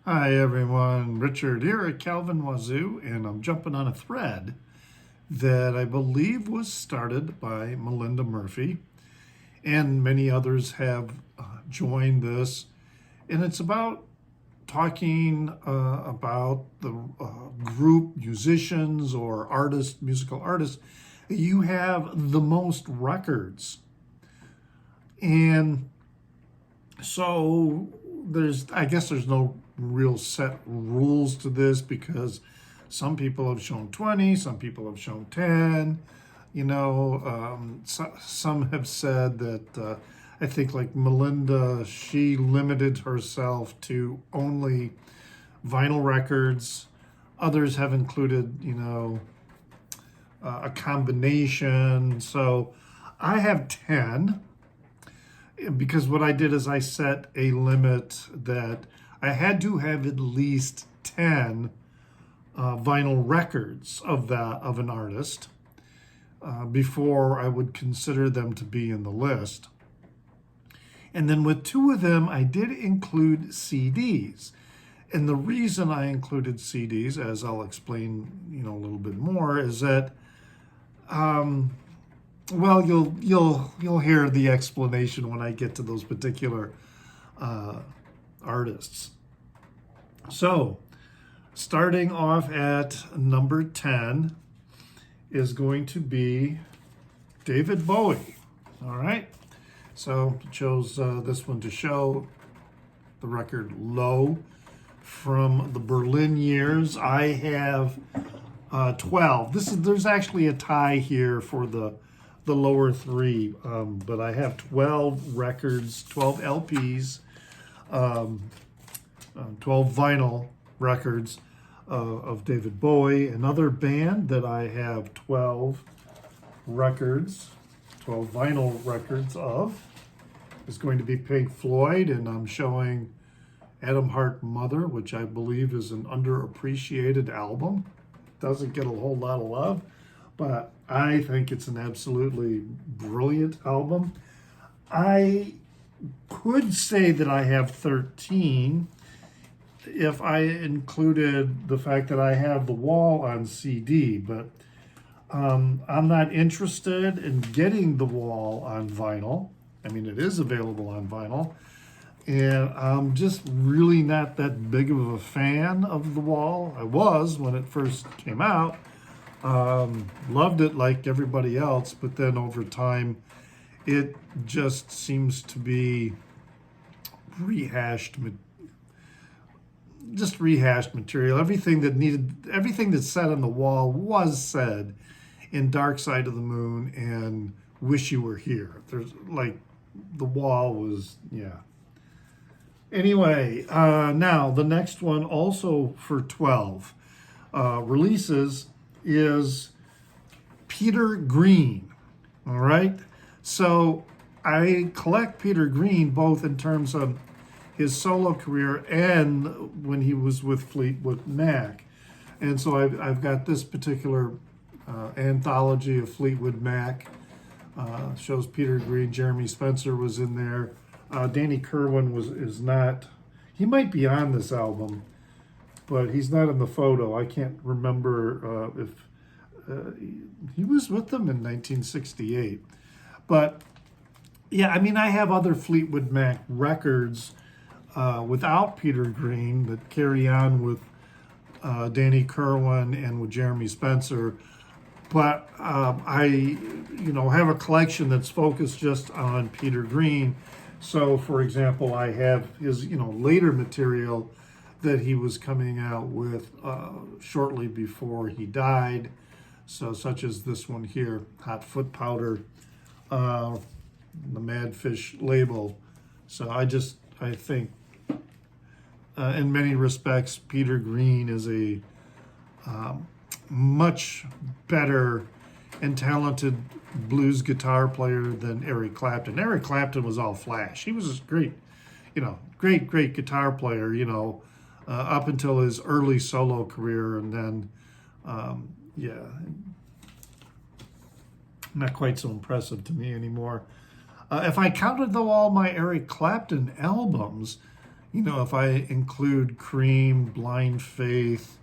Hi everyone, Richard here at Calvin Wazoo, and I'm jumping on a thread that I believe was started by Melinda Murphy, and many others have joined this. And it's about talking about the group musicians or artists, musical artists. You have the most records. And so I guess there's no real set rules to this because some people have shown 20, some people have shown 10. Some have said that I think like Melinda, she limited herself to only vinyl records. Others have included, a combination. So I have 10 because what I did is I set a limit that I had to have at least 10 vinyl records of an artist before I would consider them to be in the list. And then with 2 of them, I did include CDs. And the reason I included CDs, as I'll explain, a little bit more, is that well, you'll hear the explanation when I get to those particular artists. So, starting off at number 10 is going to be David Bowie. All right. So, chose this one to show the record Low from the Berlin years. I have 12. There's actually a tie here for the lower 3, but I have 12 records, 12 LPs, 12 vinyl records of David Bowie. Another band that I have 12 records, 12 vinyl records of is going to be Pink Floyd, and I'm showing Atom Heart Mother, which I believe is an underappreciated album. Doesn't get a whole lot of love, but I think it's an absolutely brilliant album. I could say that I have 13 if I included the fact that I have The Wall on CD, but I'm not interested in getting The Wall on vinyl. I mean, it is available on vinyl, and I'm just really not that big of a fan of The Wall. I was when it first came out. Loved it like everybody else, but then over time, it just seems to be rehashed material. Everything that's said on The Wall was said in Dark Side of the Moon and Wish You Were Here. There's like, The Wall was, yeah. Anyway, now the next one also for 12 releases is Peter Green. All right. So I collect Peter Green both in terms of his solo career and when he was with Fleetwood Mac. And so I've got this particular anthology of Fleetwood Mac. Shows Peter Green, Jeremy Spencer was in there. Danny Kerwin is not. He might be on this album, but he's not in the photo. I can't remember if he was with them in 1968. But yeah, I mean, I have other Fleetwood Mac records without Peter Green that carry on with Danny Kerwin and with Jeremy Spencer. But I, have a collection that's focused just on Peter Green. So, for example, I have his, later material that he was coming out with shortly before he died. So, such as this one here, Hot Foot Powder, the Madfish label. So, I think, in many respects, Peter Green is a much better and talented blues guitar player than Eric Clapton. Eric Clapton was all flash. He was a great guitar player, up until his early solo career. And then, not quite so impressive to me anymore. If I counted, though, all my Eric Clapton albums, You know, if I include Cream, Blind Faith,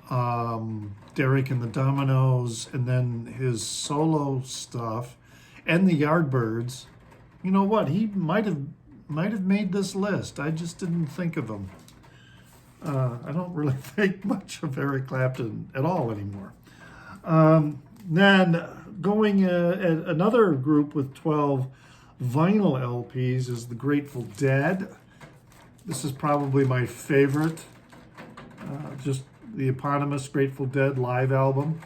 Derek and the Dominoes, and then his solo stuff, and the Yardbirds, you know what? He might have made this list. I just didn't think of him. I don't really think much of Eric Clapton at all anymore. Then going another group with 12 vinyl LPs is the Grateful Dead. This is probably my favorite, just the eponymous Grateful Dead live album.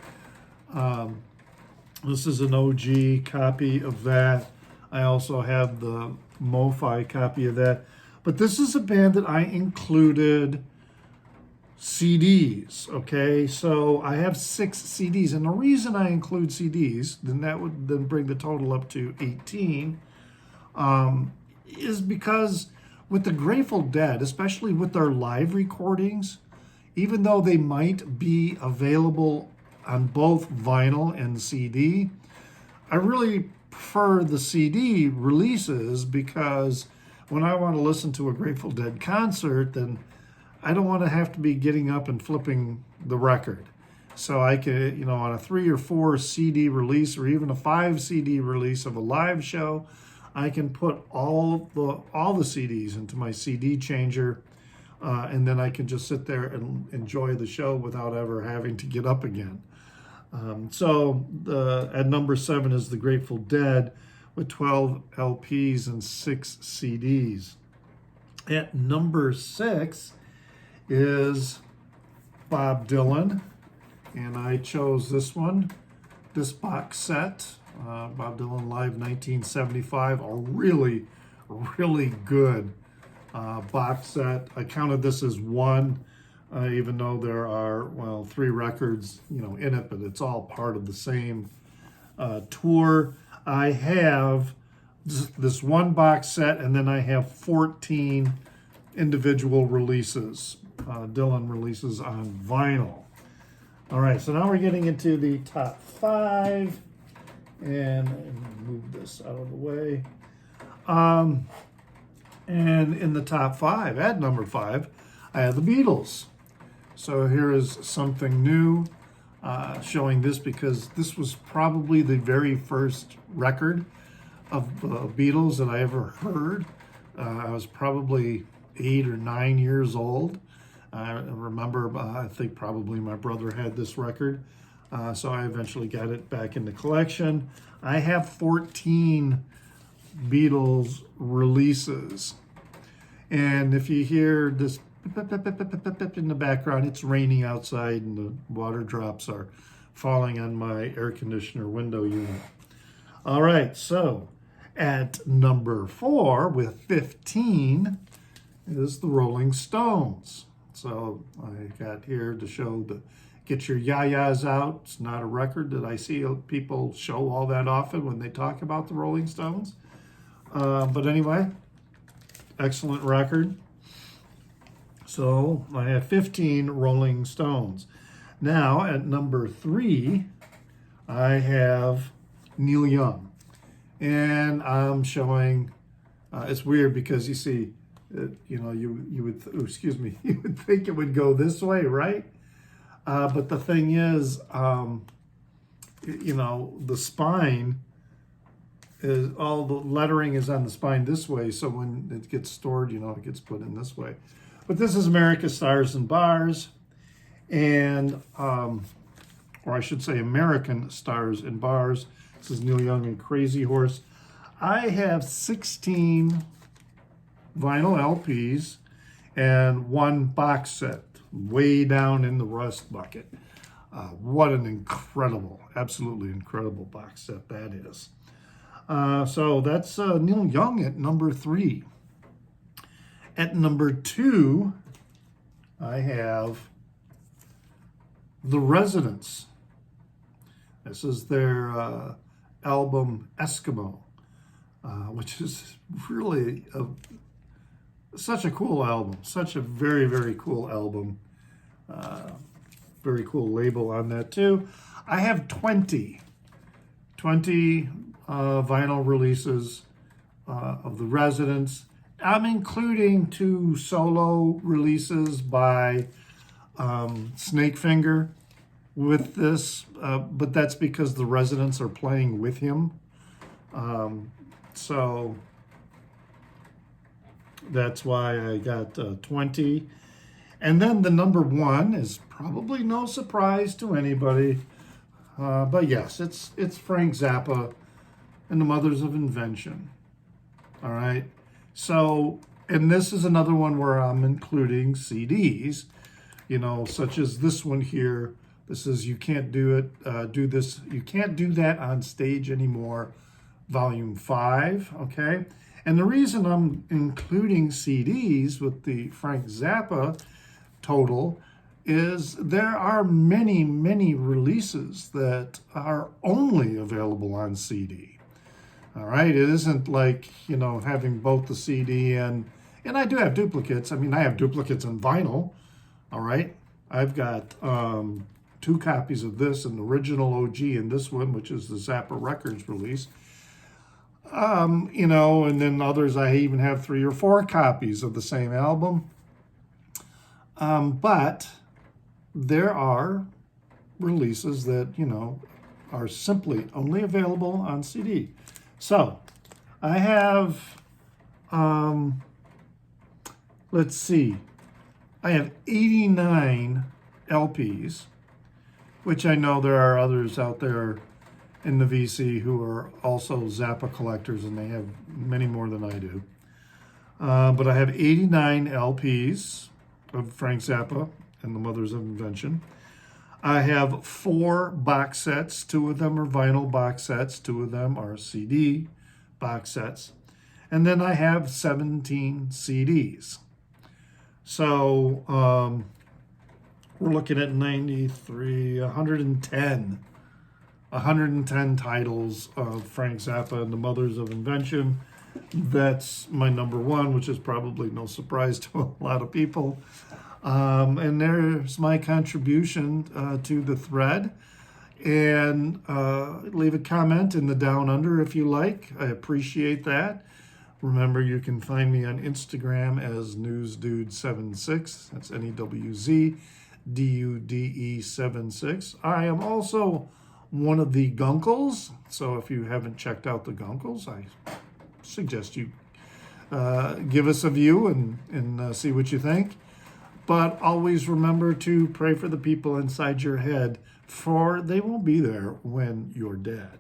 This is an OG copy of that. I also have the MoFi copy of that. But this is a band that I included CDs, okay? So I have 6 CDs, and the reason I include CDs, then that would then bring the total up to 18, is because with the Grateful Dead, especially with their live recordings, even though they might be available on both vinyl and CD, I really prefer the CD releases because when I want to listen to a Grateful Dead concert, then I don't want to have to be getting up and flipping the record. So I could, you know, on a 3 or 4 CD release or even a 5 CD release of a live show, I can put all the CDs into my CD changer, and then I can just sit there and enjoy the show without ever having to get up again. So at number 7 is the Grateful Dead with 12 LPs and 6 CDs. At number 6 is Bob Dylan, and I chose this one, this box set, Bob Dylan Live 1975, a really, really good box set. I counted this as one, even though there are, well, 3 records, you know, in it, but it's all part of the same tour. I have this one box set, and then I have 14 individual releases, Dylan releases on vinyl. All right, so now we're getting into the top 5, and move this out of the way. And in the top 5, at number 5, I have the Beatles. So here is something new, showing this because this was probably the very first record of the Beatles that I ever heard. I was probably 8 or 9 years old. I remember, I think probably my brother had this record, so I eventually got it back in the collection. I have 14 Beatles releases. And if you hear this in the background, it's raining outside and the water drops are falling on my air conditioner window unit. All right, so at number 4 with 15 is the Rolling Stones. So I got here to show the Get Your Ya-Ya's Out. It's not a record that I see people show all that often when they talk about the Rolling Stones. But anyway, excellent record. So I have 15 Rolling Stones. Now at number 3, I have Neil Young. And I'm showing, it's weird because you see, you know, you would, you would think it would go this way, right? But the thing is, you know, the spine is, all the lettering is on the spine this way. So when it gets stored, you know, it gets put in this way. But this is America's Stars and Bars, and, or I should say American Stars and Bars. This is Neil Young and Crazy Horse. I have 16 vinyl LPs and 1 box set way down in the rust bucket. What an incredible, absolutely incredible box set that is. So that's Neil Young at number 3. At number 2, I have The Residents. This is their album Eskimo, which is really such a cool album, such a very, very cool album. Very cool label on that too. I have 20 vinyl releases of The Residents, I'm including 2 solo releases by Snakefinger with this, but that's because the residents are playing with him. So that's why I got 20. And then the number 1 is probably no surprise to anybody. But yes, it's Frank Zappa and the Mothers of Invention. All right. So, and this is another one where I'm including CDs, such as this one here. This is You Can't Do It, Do This, You Can't Do That on Stage Anymore, Volume 5, okay? And the reason I'm including CDs with the Frank Zappa total is there are many, many releases that are only available on CD. All right, it isn't like, having both the CD and I do have duplicates. I mean, I have duplicates on vinyl. All right, I've got 2 copies of this, an original OG and this one, which is the Zappa Records release. And then others, I even have 3 or 4 copies of the same album. But there are releases that, are simply only available on CD. So I have, let's see, I have 89 LPs, which I know there are others out there in the VC who are also Zappa collectors, and they have many more than I do. But I have 89 LPs of Frank Zappa and the Mothers of Invention. I have 4 box sets. 2 of them are vinyl box sets. 2 of them are CD box sets. And then I have 17 CDs. So we're looking at 93, 110 titles of Frank Zappa and the Mothers of Invention. That's my number 1, which is probably no surprise to a lot of people. And there's my contribution to the thread. And leave a comment in the down under if you like. I appreciate that. Remember, you can find me on Instagram as NewsDude76. That's NEWZDUDE76. I am also one of the Gunkles. So if you haven't checked out the Gunkles, I suggest you give us a view and see what you think. But always remember to pray for the people inside your head, for they won't be there when you're dead.